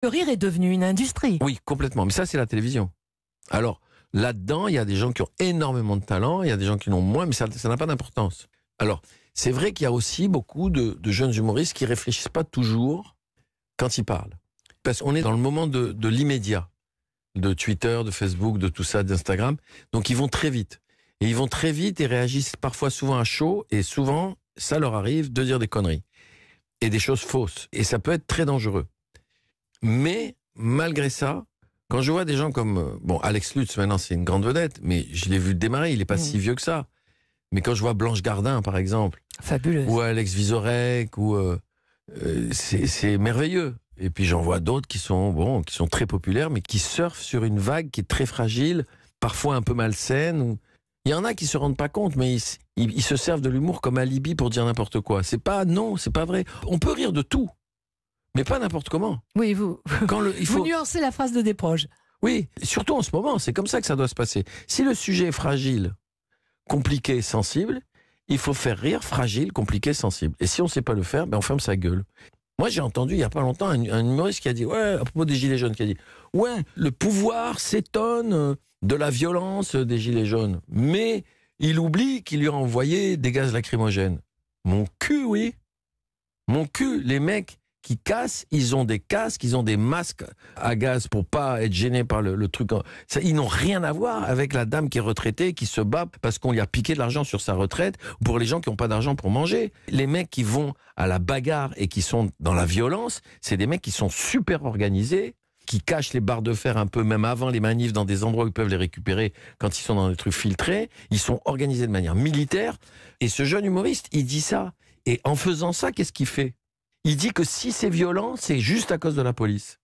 Le rire est devenu une industrie. Oui, complètement. Mais ça, c'est la télévision. Alors, là-dedans, il y a des gens qui ont énormément de talent, il y a des gens qui en ont moins, mais ça n'a pas d'importance. Alors, c'est vrai qu'il y a aussi beaucoup de jeunes humoristes qui ne réfléchissent pas toujours quand ils parlent. Parce qu'on est dans le moment de l'immédiat, de Twitter, de Facebook, de tout ça, d'Instagram. Donc, ils vont très vite. Et ils vont très vite et réagissent parfois souvent à chaud, et souvent, ça leur arrive de dire des conneries. Et des choses fausses. Et ça peut être très dangereux. Mais, malgré ça, quand je vois des gens comme... Bon, Alex Lutz, maintenant, c'est une grande vedette, mais je l'ai vu démarrer, il n'est pas si vieux que ça. Mais quand je vois Blanche Gardin, par exemple, Fabuleuse. ou Alex Vizorek, c'est merveilleux. Et puis j'en vois d'autres qui sont très populaires, mais qui surfent sur une vague qui est très fragile, parfois un peu malsaine. Il y en a qui se rendent pas compte, mais ils se servent de l'humour comme alibi pour dire n'importe quoi. C'est pas vrai. On peut rire de tout, mais pas n'importe comment. Oui, vous Vous nuancez la phrase de Desproges. Oui, surtout en ce moment, c'est comme ça que ça doit se passer. Si le sujet est fragile, compliqué, sensible, il faut faire rire fragile, compliqué, sensible. Et si on ne sait pas le faire, on ferme sa gueule. Moi, j'ai entendu il n'y a pas longtemps un humoriste qui a dit, à propos des Gilets jaunes, qui a dit, le pouvoir s'étonne de la violence des Gilets jaunes, mais il oublie qu'il lui a envoyé des gaz lacrymogènes. Mon cul, oui. Mon cul, les mecs qui cassent, ils ont des casques, ils ont des masques à gaz pour pas être gênés par le truc. Ça, ils n'ont rien à voir avec la dame qui est retraitée, qui se bat parce qu'on lui a piqué de l'argent sur sa retraite, ou pour les gens qui n'ont pas d'argent pour manger. Les mecs qui vont à la bagarre et qui sont dans la violence, c'est des mecs qui sont super organisés, qui cachent les barres de fer un peu, même avant les manifs, dans des endroits où ils peuvent les récupérer quand ils sont dans des trucs filtrés. Ils sont organisés de manière militaire. Et ce jeune humoriste, il dit ça. Et en faisant ça, qu'est-ce qu'il fait ? Il dit que si c'est violent, c'est juste à cause de la police.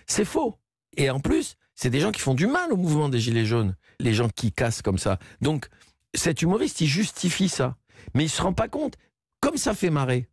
C'est faux. Et en plus, c'est des gens qui font du mal au mouvement des Gilets jaunes, les gens qui cassent comme ça. Donc, cet humoriste, il justifie ça. Mais il ne se rend pas compte. Comme ça fait marrer,